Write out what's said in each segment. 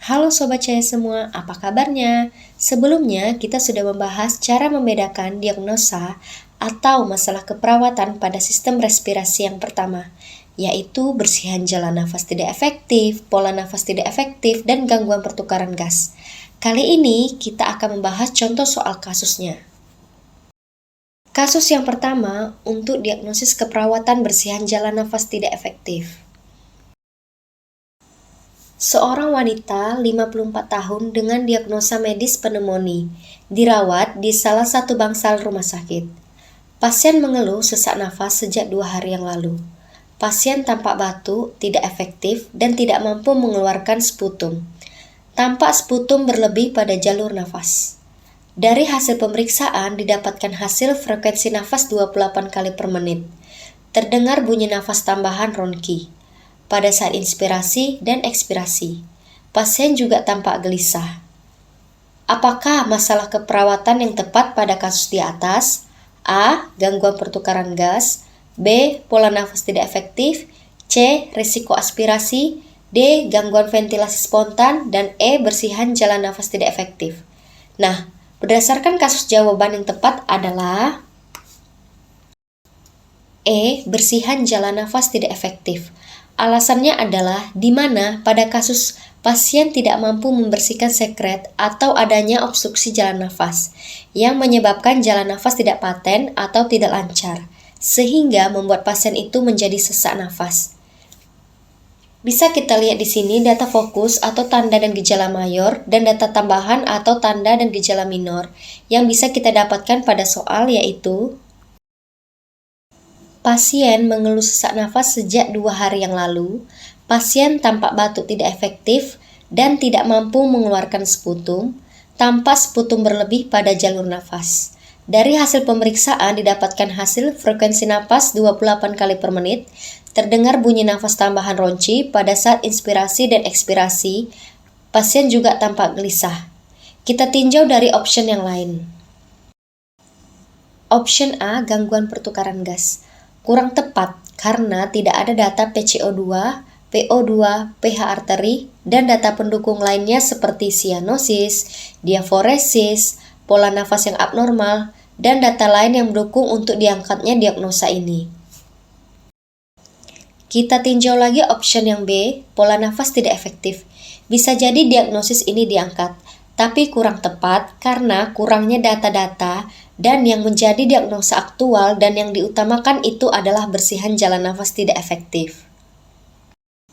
Halo Sobat Cahaya semua, apa kabarnya? Sebelumnya, kita sudah membahas cara membedakan diagnosa atau masalah keperawatan pada sistem respirasi yang pertama, yaitu bersihan jalan nafas tidak efektif, pola nafas tidak efektif, dan gangguan pertukaran gas. Kali ini, kita akan membahas contoh soal kasusnya. Kasus yang pertama untuk diagnosis keperawatan bersihan jalan nafas tidak efektif. Seorang wanita 54 tahun dengan diagnosa medis pneumonia dirawat di salah satu bangsal rumah sakit. Pasien mengeluh sesak nafas sejak 2 hari yang lalu. Pasien tampak batuk, tidak efektif, dan tidak mampu mengeluarkan sputum. Tampak sputum berlebih pada jalur nafas. Dari hasil pemeriksaan didapatkan hasil frekuensi nafas 28 kali per menit. Terdengar bunyi nafas tambahan ronki pada saat inspirasi dan ekspirasi. Pasien juga tampak gelisah. Apakah masalah keperawatan yang tepat pada kasus di atas? A. Gangguan pertukaran gas. B. Pola nafas tidak efektif. C. Risiko aspirasi. D. Gangguan ventilasi spontan. Dan E. Bersihan jalan nafas tidak efektif. Nah, berdasarkan kasus jawaban yang tepat adalah E. Bersihan jalan nafas tidak efektif. Alasannya adalah di mana pada kasus pasien tidak mampu membersihkan sekret atau adanya obstruksi jalan nafas yang menyebabkan jalan nafas tidak paten atau tidak lancar, sehingga membuat pasien itu menjadi sesak nafas. Bisa kita lihat di sini data fokus atau tanda dan gejala mayor dan data tambahan atau tanda dan gejala minor yang bisa kita dapatkan pada soal yaitu pasien mengeluh sesak nafas sejak 2 hari yang lalu, pasien tampak batuk tidak efektif dan tidak mampu mengeluarkan sputum, tampak sputum berlebih pada jalur nafas. Dari hasil pemeriksaan didapatkan hasil frekuensi nafas 28 kali per menit, terdengar bunyi nafas tambahan ronci pada saat inspirasi dan ekspirasi, pasien juga tampak gelisah. Kita tinjau dari option yang lain. Option A, gangguan pertukaran gas. Kurang tepat karena tidak ada data PCO2, PO2, pH arteri, dan data pendukung lainnya seperti sianosis, diaforesis, pola nafas yang abnormal, dan data lain yang mendukung untuk diangkatnya diagnosa ini. Kita tinjau lagi option yang B, pola nafas tidak efektif. Bisa jadi diagnosis ini diangkat, tapi kurang tepat karena kurangnya data-data dan yang menjadi diagnosa aktual dan yang diutamakan itu adalah bersihan jalan nafas tidak efektif.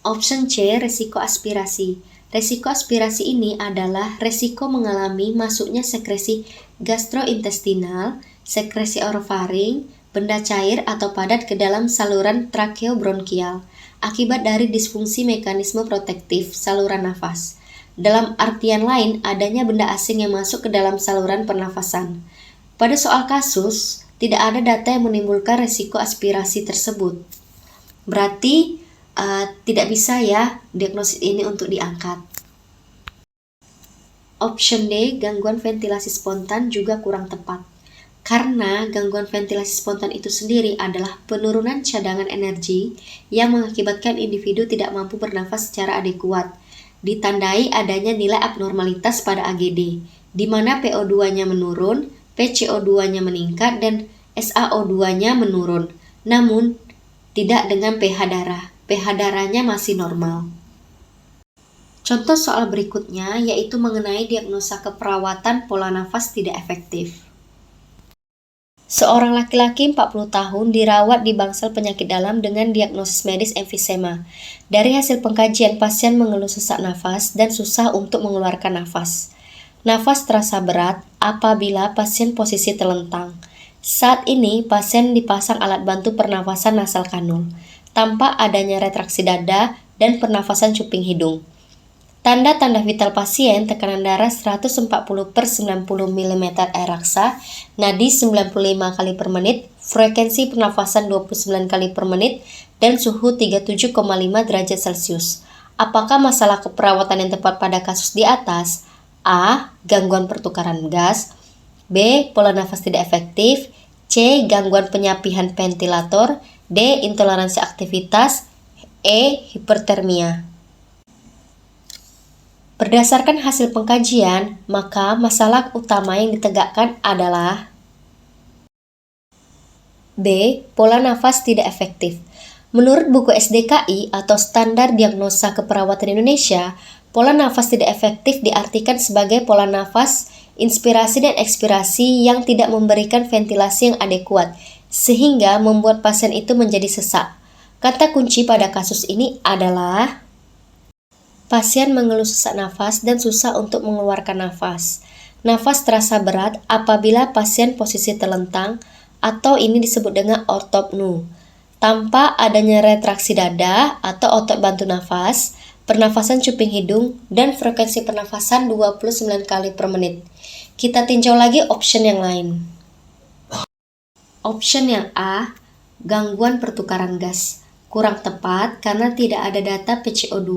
Option C, resiko aspirasi. Resiko aspirasi ini adalah resiko mengalami masuknya sekresi gastrointestinal, sekresi orofaring, benda cair atau padat ke dalam saluran trakeobronkial akibat dari disfungsi mekanisme protektif saluran nafas. Dalam artian lain, adanya benda asing yang masuk ke dalam saluran pernafasan. Pada soal kasus, tidak ada data yang menimbulkan resiko aspirasi tersebut. Berarti tidak bisa ya diagnosis ini untuk diangkat. Option D, gangguan ventilasi spontan juga kurang tepat. Karena gangguan ventilasi spontan itu sendiri adalah penurunan cadangan energi yang mengakibatkan individu tidak mampu bernafas secara adekuat. Ditandai adanya nilai abnormalitas pada AGD, di mana PO2-nya menurun, PCO2-nya meningkat, dan SaO2-nya menurun, namun tidak dengan pH darah. pH darahnya masih normal. Contoh soal berikutnya yaitu mengenai diagnosa keperawatan pola nafas tidak efektif. Seorang laki-laki 40 tahun dirawat di bangsal penyakit dalam dengan diagnosis medis emfisema. Dari hasil pengkajian, pasien mengeluh sesak nafas dan susah untuk mengeluarkan nafas. Nafas terasa berat apabila pasien posisi terlentang. Saat ini, pasien dipasang alat bantu pernafasan nasal kanul. Tampak adanya retraksi dada dan pernafasan cuping hidung. Tanda-tanda vital pasien: tekanan darah 140/90 mm air raksa, nadi 95 kali per menit, frekuensi pernafasan 29 kali per menit, dan suhu 37,5 derajat Celcius. Apakah masalah keperawatan yang tepat pada kasus di atas? A. Gangguan pertukaran gas. B. Pola nafas tidak efektif. C. Gangguan penyapihan ventilator. D. Intoleransi aktivitas. E. Hipertermia. Berdasarkan hasil pengkajian, maka masalah utama yang ditegakkan adalah B. Pola nafas tidak efektif. Menurut buku SDKI atau Standar Diagnosa Keperawatan Indonesia, pola nafas tidak efektif diartikan sebagai pola nafas, inspirasi dan ekspirasi yang tidak memberikan ventilasi yang adekuat, sehingga membuat pasien itu menjadi sesak. Kata kunci pada kasus ini adalah pasien mengeluh sesak nafas dan susah untuk mengeluarkan nafas. Nafas terasa berat apabila pasien posisi terlentang atau ini disebut dengan ortopnu. Tanpa adanya retraksi dada atau otot bantu nafas, pernafasan cuping hidung, dan frekuensi pernafasan 29 kali per menit. Kita tinjau lagi option yang lain. Option yang A, gangguan pertukaran gas. Kurang tepat karena tidak ada data PCO2,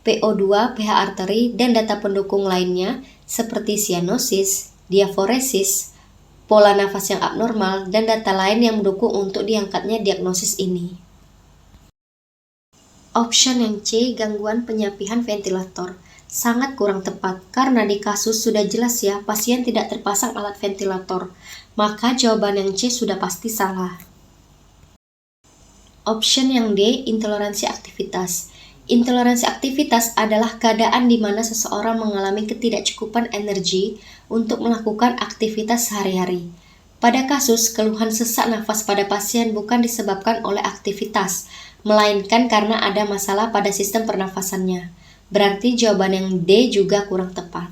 PO2, pH arteri, dan data pendukung lainnya seperti sianosis, diaforesis, pola nafas yang abnormal, dan data lain yang mendukung untuk diangkatnya diagnosis ini. Option yang C, gangguan penyapihan ventilator. Sangat kurang tepat karena di kasus sudah jelas ya pasien tidak terpasang alat ventilator. Maka jawaban yang C sudah pasti salah. Option yang D, intoleransi aktivitas. Intoleransi aktivitas adalah keadaan di mana seseorang mengalami ketidakcukupan energi untuk melakukan aktivitas sehari-hari. Pada kasus, keluhan sesak nafas pada pasien bukan disebabkan oleh aktivitas, melainkan karena ada masalah pada sistem pernafasannya. Berarti jawaban yang D juga kurang tepat.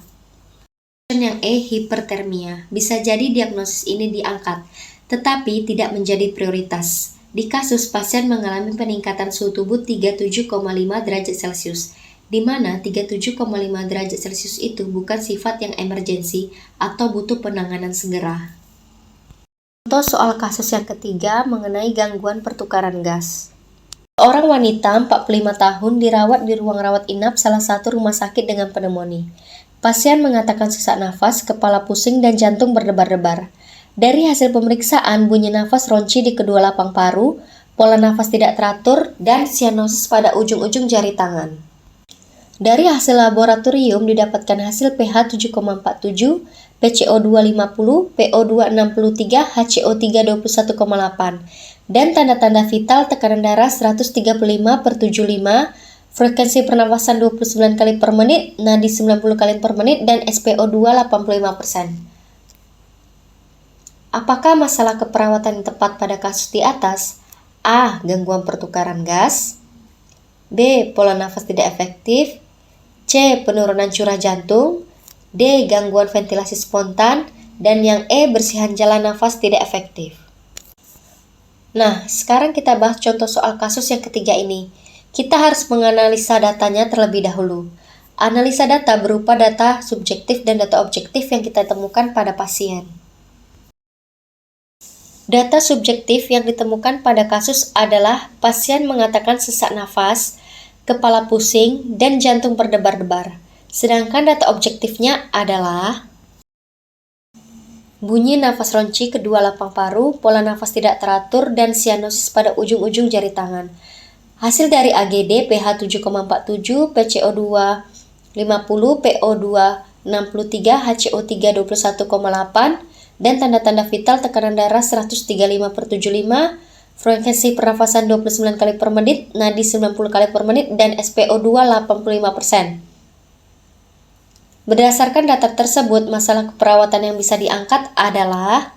Option yang E, hipertermia. Bisa jadi diagnosis ini diangkat, tetapi tidak menjadi prioritas. Di kasus pasien mengalami peningkatan suhu tubuh 37,5 derajat Celcius, di mana 37,5 derajat Celcius itu bukan sifat yang emergensi atau butuh penanganan segera. Contoh soal kasus yang ketiga mengenai gangguan pertukaran gas. Seorang wanita 45 tahun dirawat di ruang rawat inap salah satu rumah sakit dengan pneumonia. Pasien mengatakan sesak nafas, kepala pusing, dan jantung berdebar-debar. Dari hasil pemeriksaan, bunyi nafas ronci di kedua lapang paru, pola nafas tidak teratur, dan sianosis pada ujung-ujung jari tangan. Dari hasil laboratorium didapatkan hasil pH 7,47, PCO2 50, PO2 63, HCO3 21,8, dan tanda-tanda vital tekanan darah 135/75, frekuensi pernafasan 29 kali per menit, nadi 90 kali per menit, dan SPO2 85%. Apakah masalah keperawatan yang tepat pada kasus di atas? A. Gangguan pertukaran gas. B. Pola nafas tidak efektif. C. Penurunan curah jantung. D. Gangguan ventilasi spontan. Dan yang E. Bersihan jalan nafas tidak efektif. Nah, sekarang kita bahas contoh soal kasus yang ketiga ini. Kita harus menganalisa datanya terlebih dahulu. Analisa data berupa data subjektif dan data objektif yang kita temukan pada pasien. Data subjektif yang ditemukan pada kasus adalah pasien mengatakan sesak nafas, kepala pusing, dan jantung berdebar-debar. Sedangkan data objektifnya adalah bunyi nafas ronci kedua lapang paru, pola nafas tidak teratur, dan sianosis pada ujung-ujung jari tangan. Hasil dari AGD pH 7,47, PCO2 50, PO2 63, HCO3 21,8, dan tanda-tanda vital tekanan darah 135/75, frekuensi pernafasan 29 kali per menit, nadi 90 kali per menit, dan SPO2 85%. Berdasarkan data tersebut, masalah keperawatan yang bisa diangkat adalah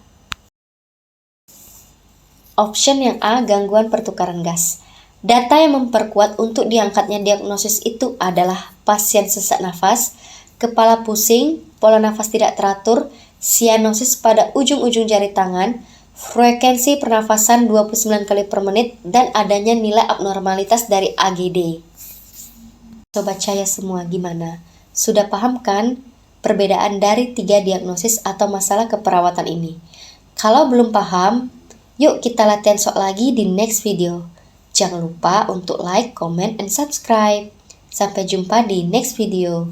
option yang A, gangguan pertukaran gas. Data yang memperkuat untuk diangkatnya diagnosis itu adalah pasien sesak nafas, kepala pusing, pola nafas tidak teratur, sianosis pada ujung-ujung jari tangan, frekuensi pernafasan 29 kali per menit, dan adanya nilai abnormalitas dari AGD. Sobat Cahaya semua, gimana? Sudah paham kan perbedaan dari 3 diagnosis atau masalah keperawatan ini? Kalau belum paham, yuk kita latihan soal lagi di next video. Jangan lupa untuk like, comment, and subscribe. Sampai jumpa di next video.